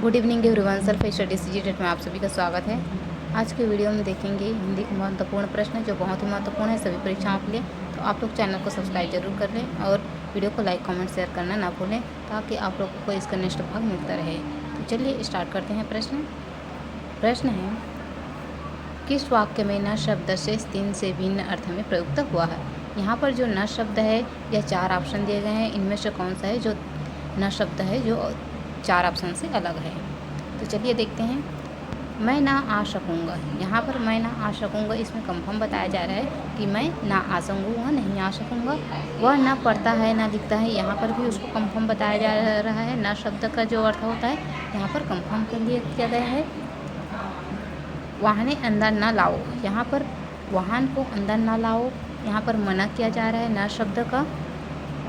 Good evening everyone. Self study सीजीटेट में आप सभी का स्वागत है। आज के वीडियो में देखेंगे हिंदी के महत्वपूर्ण प्रश्न जो बहुत ही महत्वपूर्ण है सभी परीक्षाओं के लिए। तो आप लोग चैनल को सब्सक्राइब जरूर कर लें और वीडियो को लाइक कमेंट शेयर करना ना भूलें ताकि आप लोगों को इसका नेक्स्ट भाग मिलता रहे। तो चलिए स्टार्ट करते हैं। प्रश्न है, किस वाक्य में न शब्द से 3 से भिन्न अर्थ में प्रयुक्त हुआ है। यहाँ पर जो न शब्द है यह 4 ऑप्शन दिए गए हैं। इनमें से कौन सा है जो न शब्द है जो 4 ऑप्शन से अलग है। तो चलिए देखते हैं। मैं ना आ सकूँगा, यहाँ पर मैं ना आ सकूँगा इसमें कंफर्म बताया जा रहा है कि मैं ना आ सकूँगा, नहीं आ सकूँगा। वह ना पढ़ता है ना लिखता है, यहाँ पर भी उसको कंफर्म बताया जा रहा है। ना शब्द का जो अर्थ होता है यहाँ पर कंफर्म कर लिया किया गया है। वाहने अंदर ना लाओ, यहाँ पर वाहन को अंदर ना लाओ यहाँ पर मना किया जा रहा है ना शब्द का।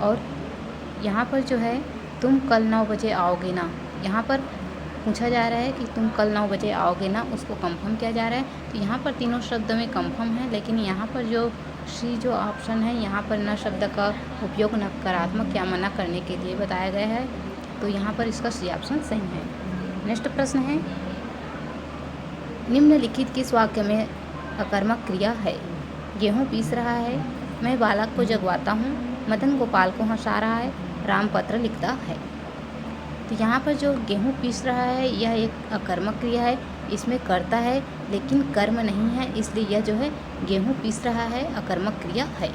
और यहाँ पर जो है तुम कल 9 बजे आओगे ना, यहाँ पर पूछा जा रहा है कि तुम कल 9 बजे आओगे ना, उसको कंफर्म किया जा रहा है। तो यहाँ पर तीनों शब्द में कंफर्म है, लेकिन यहाँ पर जो ऑप्शन है यहाँ पर न शब्द का उपयोग नकारात्मक या मना करने के लिए बताया गया है। तो यहाँ पर इसका सी ऑप्शन सही है। नेक्स्ट प्रश्न है, निम्नलिखित किस वाक्य में अकर्मक क्रिया है। गेहूँ पीस रहा है, मैं बालक को जगवाता हूँ, मदन गोपाल को हंसा रहा है, राम पत्र लिखता है। तो यहाँ पर जो गेहूँ पीस रहा है यह एक अकर्मक क्रिया है, इसमें कर्ता है लेकिन कर्म नहीं है, इसलिए यह जो है गेहूँ पीस रहा है अकर्मक क्रिया है।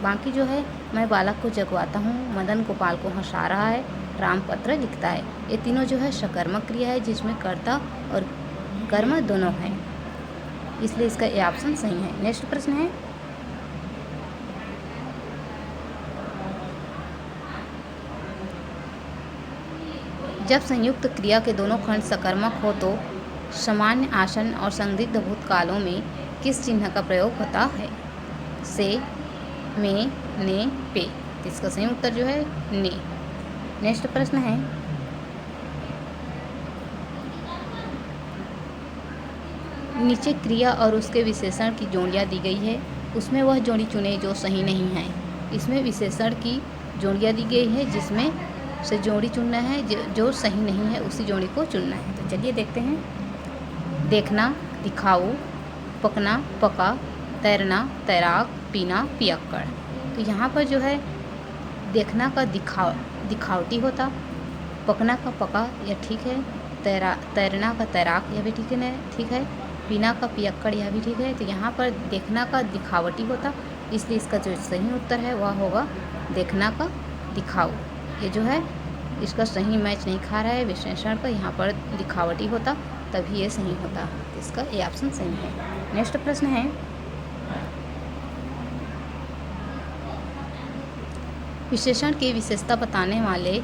बाकी जो है मैं बालक को जगवाता हूँ, मदन गोपाल को हंसा रहा है, राम पत्र लिखता है, ये तीनों जो है सकर्मक क्रिया है जिसमें कर्ता और कर्म दोनों हैं, इसलिए इसका ये ऑप्शन सही है। नेक्स्ट प्रश्न है, जब संयुक्त क्रिया के दोनों खंड सकर्मक हो तो सामान्य आसन और संदिग्ध भूतकालों में किस चिन्ह का प्रयोग होता है। से, में, ने, पे। इसका सही उत्तर जो है ने। नेक्स्ट प्रश्न है, नीचे क्रिया और उसके विशेषण की जोड़ियाँ दी गई है, उसमें वह जोड़ी चुने जो सही नहीं है। इसमें विशेषण की जोड़ियाँ दी गई है जिसमें से जोड़ी चुनना है, जो सही नहीं है उसी जोड़ी को चुनना है। तो चलिए देखते हैं। देखना, दिखाऊ, पकना, पका, तैरना, तैराक, पीना, पियक्कड़। तो यहाँ पर जो है देखना का दिखावटी होता, पकना का पका यह ठीक है, तैरना का तैराक यह भी ठीक है, पीना का पियक्कड़ यह भी ठीक है। तो यहाँ पर देखना का दिखावटी होता, इसलिए इसका जो सही उत्तर है वह होगा देखना का दिखाऊ। ये जो है इसका सही मैच नहीं खा रहा है विशेषण का, यहाँ पर दिखावटी होता तभी ये सही होता। इसका ये ऑप्शन सही है। नेक्स्ट प्रश्न है, विशेषण की विशेषता बताने वाले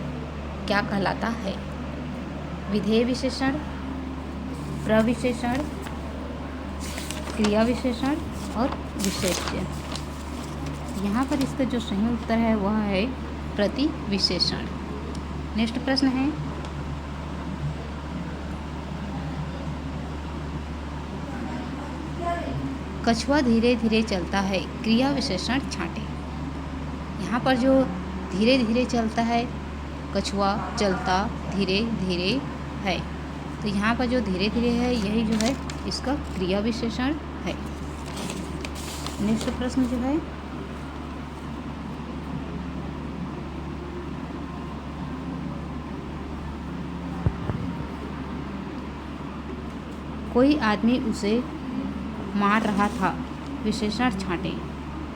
क्या कहलाता है। विधेय विशेषण, प्रविशेषण, क्रिया विशेषण और विशेष्य। यहाँ पर इसका जो सही उत्तर है वह है प्रति विशेषण। नेक्स्ट प्रश्न है, कछुआ धीरे धीरे चलता है, क्रिया विशेषण छांटे। यहाँ पर जो धीरे धीरे चलता है, कछुआ चलता धीरे धीरे है, तो यहाँ पर जो धीरे धीरे है यही जो है इसका क्रिया विशेषण है। नेक्स्ट प्रश्न जो है, कोई आदमी उसे मार रहा था, विशेषण छांटे।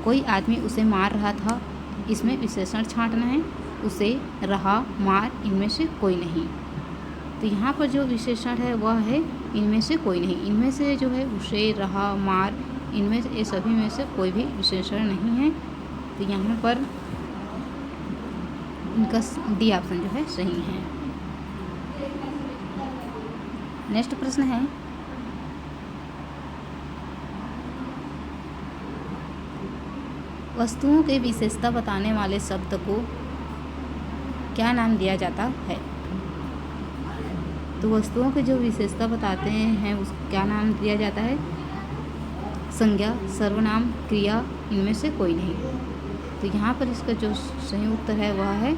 कोई आदमी उसे मार रहा था, इसमें विशेषण छांटना है। उसे, रहा, मार, इनमें से कोई नहीं। तो यहाँ पर जो विशेषण है वह है इनमें से कोई नहीं। इनमें से जो है उसे, रहा, मार, इनमें से ये सभी में से कोई भी विशेषण नहीं है। तो यहाँ पर इनका डी ऑप्शन जो है सही है। नेक्स्ट प्रश्न है, वस्तुओं के विशेषता बताने वाले शब्द को क्या नाम दिया जाता है। तो वस्तुओं के जो विशेषता बताते हैं उसको क्या नाम दिया जाता है। संज्ञा, सर्वनाम, क्रिया, इनमें से कोई नहीं। तो यहाँ पर इसका जो सही उत्तर है वह है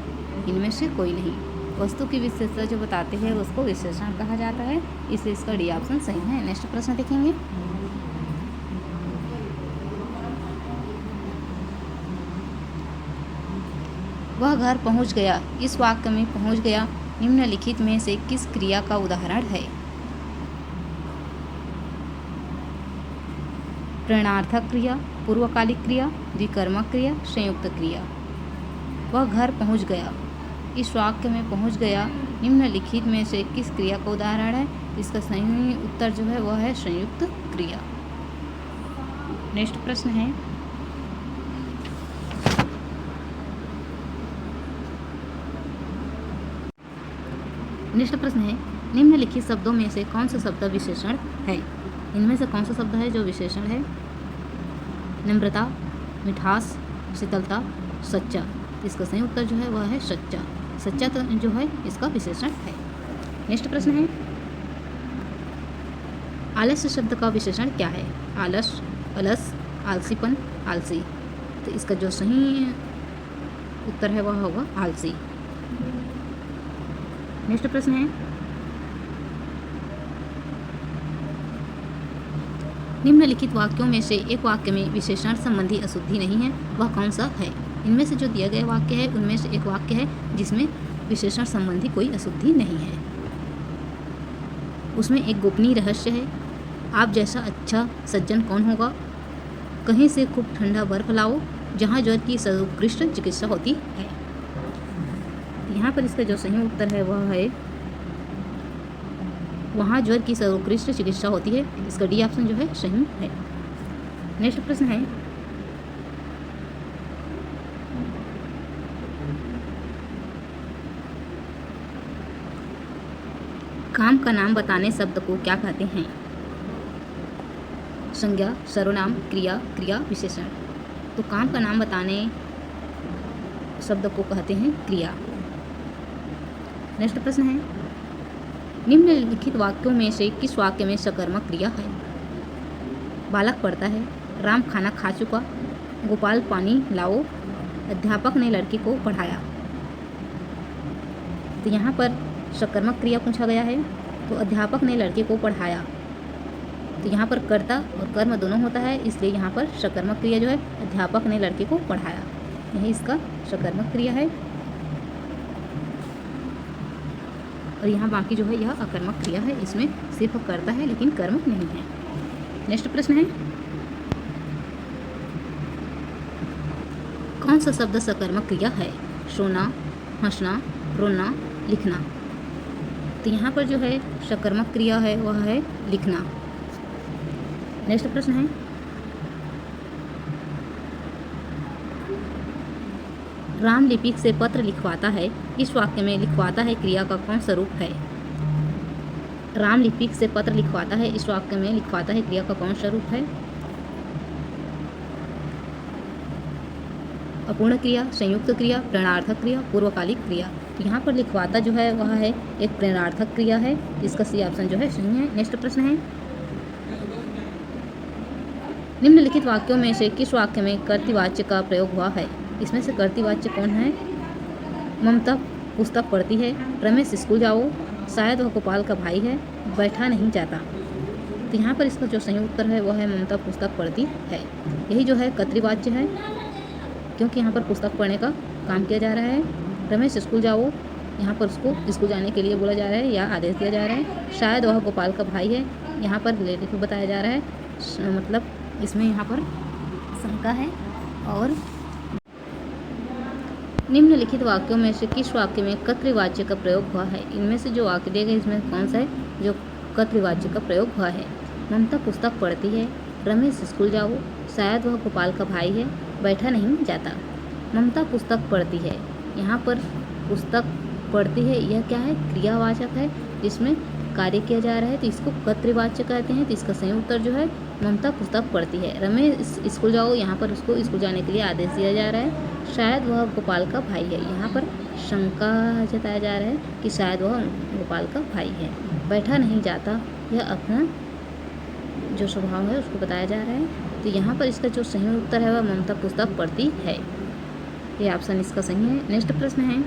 इनमें से कोई नहीं। वस्तु की विशेषता जो बताते हैं उसको विशेषण कहा जाता है, इसलिए इसका डी ऑप्शन सही है। नेक्स्ट प्रश्न देखेंगे। वह घर पहुंच गया। इस वाक्य में पहुंच गया निम्नलिखित में से किस क्रिया का उदाहरण है? प्रेरणार्थक क्रिया, पूर्वकालिक क्रिया, द्विकर्मक क्रिया, संयुक्त क्रिया। वह घर पहुंच गया। इस वाक्य में पहुंच गया निम्नलिखित में से किस क्रिया का उदाहरण है? इसका सही उत्तर जो है वह है संयुक्त क्रिया। नेक्स्ट प्रश्न है, नेक्स्ट प्रश्न है निम्नलिखित शब्दों में से कौन सा शब्द विशेषण है? इनमें से कौन सा शब्द है जो विशेषण है? नम्रता, मिठास, शीतलता, सच्चा। इसका सही उत्तर जो है वह है सच्चा। सच्चा तो जो है इसका विशेषण है। नेक्स्ट प्रश्न है, आलस्य शब्द का विशेषण क्या है? आलस, अलस, आलसीपन, आलसी। तो इसका जो सही उत्तर है वह होगा आलसी। नेक्स्ट प्रश्न है, निम्नलिखित वाक्यों में से एक वाक्य में विशेषण संबंधी अशुद्धि नहीं है, वह कौन सा है? इनमें से जो दिया गया वाक्य है उनमें से एक वाक्य है जिसमें विशेषण संबंधी कोई अशुद्धि नहीं है। उसमें एक गोपनीय रहस्य है। आप जैसा अच्छा सज्जन कौन होगा? कहीं से खूब ठंडा बर्फ लाओ जहाँ ज्वर की सर्वोत्कृष्ट चिकित्सा होती है। यहाँ पर इसका जो सही उत्तर है वह है वहाँ ज्वर की सर्वोत्कृष्ट चिकित्सा होती है। इसका डी ऑप्शन जो है सही है। नेक्स्ट प्रश्न है, काम का नाम बताने शब्द को क्या कहते हैं? संज्ञा, सर्वनाम, क्रिया, क्रिया विशेषण। तो काम का नाम बताने शब्द को कहते हैं क्रिया। नेक्स्ट प्रश्न है, निम्नलिखित वाक्यों में से किस वाक्य में सकर्मक क्रिया है? बालक पढ़ता है, राम खाना खा चुका, गोपाल पानी लाओ, अध्यापक ने लड़की को पढ़ाया। तो यहाँ पर सकर्मक क्रिया पूछा गया है, तो अध्यापक ने लड़के को पढ़ाया। तो यहाँ पर कर्ता और कर्म दोनों होता है, इसलिए यहाँ पर सकर्मक क्रिया जो है अध्यापक ने लड़के को पढ़ाया, यही इसका सकर्मक क्रिया है। और यहाँ बाकी जो है यह अकर्मक क्रिया है, इसमें सिर्फ कर्ता है लेकिन कर्म नहीं है। नेक्स्ट प्रश्न है, कौन सा शब्द सकर्मक क्रिया है? सोना, हंसना, रोना, लिखना। तो यहाँ पर जो है सकर्मक क्रिया है वह है लिखना। नेक्स्ट प्रश्न है, राम लिपिक से पत्र लिखवाता है। इस वाक्य में लिखवाता है क्रिया का कौन सा रूप है? राम लिपिक से पत्र लिखवाता है, इस वाक्य में लिखवाता है क्रिया का कौन सा रूप है? अपूर्ण क्रिया, संयुक्त क्रिया, प्रेरणार्थक क्रिया, पूर्वकालिक क्रिया। तो यहाँ पर लिखवाता जो है वह है एक प्रेरणार्थक क्रिया है, इसका सी ऑप्शन जो है सही है। नेक्स्ट प्रश्न है, निम्नलिखित वाक्यों में से किस वाक्य में कर्तृवाच्य का प्रयोग हुआ है? इसमें से कर्तृवाच्य कौन है? ममता पुस्तक पढ़ती है, रमेश स्कूल जाओ, शायद वह गोपाल का भाई है, बैठा नहीं जाता। तो यहाँ पर इसका जो सही उत्तर है वह है ममता पुस्तक पढ़ती है, यही जो है कर्तृवाच्य है, क्योंकि यहाँ पर पुस्तक पढ़ने का काम किया जा रहा है। रमेश स्कूल जाओ, यहाँ पर उसको स्कूल जाने के लिए बोला जा रहा है या आदेश दिया जा रहा है। शायद वह गोपाल का भाई है, यहाँ पर रिलेटिव बताया जा रहा है, मतलब इसमें यहाँ पर शंका है। और निम्नलिखित वाक्यों में से किस वाक्य में कर्तृवाच्य का प्रयोग हुआ है? इनमें से जो वाक्य दिए गए इसमें कौन सा है जो कर्तृवाच्य का प्रयोग हुआ है? ममता पुस्तक पढ़ती है, रमेश स्कूल जाओ, शायद वह गोपाल का भाई है, बैठा नहीं जाता। ममता पुस्तक पढ़ती है, यहाँ पर पुस्तक पढ़ती है यह क्या है? क्रियावाचक है जिसमें कार्य किया जा रहा है, तो इसको कर्तृवाच्य कहते हैं। तो इसका सही उत्तर जो है ममता पुस्तक पढ़ती है। रमेश स्कूल जाओ, यहाँ पर उसको स्कूल जाने के लिए आदेश दिया जा रहा है। शायद वह गोपाल का भाई है, यहाँ पर शंका जताया जा रहा है कि शायद वह गोपाल का भाई है। बैठा नहीं जाता, यह अपना जो स्वभाव है उसको बताया जा रहा है। तो यहाँ पर इसका जो सही उत्तर है वह ममता पुस्तक पढ़ती है, ये ऑप्शन इसका सही है। नेक्स्ट प्रश्न है,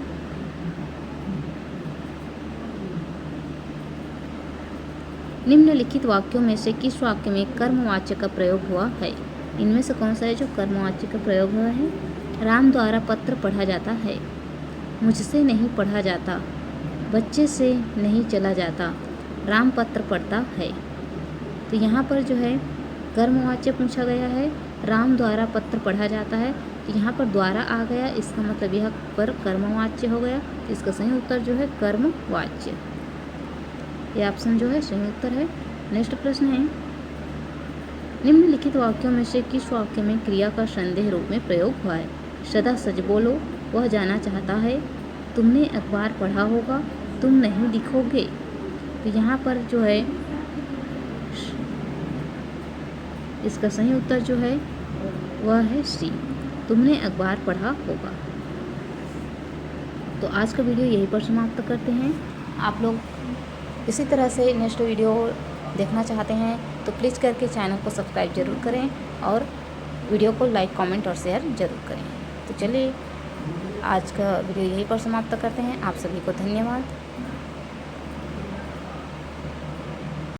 निम्नलिखित वाक्यों में से किस वाक्य में कर्मवाच्य का प्रयोग हुआ है? इनमें से कौन सा है जो कर्मवाच्य का प्रयोग हुआ है? राम द्वारा पत्र पढ़ा जाता है, मुझसे नहीं पढ़ा जाता, बच्चे से नहीं चला जाता, राम पत्र पढ़ता है। तो यहाँ पर जो है कर्मवाच्य पूछा गया है, राम द्वारा पत्र पढ़ा जाता है, तो यहाँ पर द्वारा आ गया, इसका मतलब यह पर कर्मवाच्य हो गया। तो इसका सही उत्तर जो है कर्मवाच्य, यह ऑप्शन जो है सही उत्तर है। नेक्स्ट प्रश्न है, निम्नलिखित वाक्यों में से किस वाक्य में क्रिया का संदेह रूप में प्रयोग हुआ है? सदा सच बोलो, वह जाना चाहता है, तुमने अखबार पढ़ा होगा, तुम नहीं दिखोगे। तो यहाँ पर जो है इसका सही उत्तर जो है वह है सी, तुमने अखबार पढ़ा होगा। तो आज का वीडियो यहीं पर समाप्त करते हैं। आप लोग इसी तरह से नेक्स्ट वीडियो देखना चाहते हैं तो प्लीज़ करके चैनल को सब्सक्राइब जरूर करें और वीडियो को लाइक, कमेंट और शेयर जरूर करें। तो चलिए आज का वीडियो यहीं पर समाप्त करते हैं। आप सभी को धन्यवाद।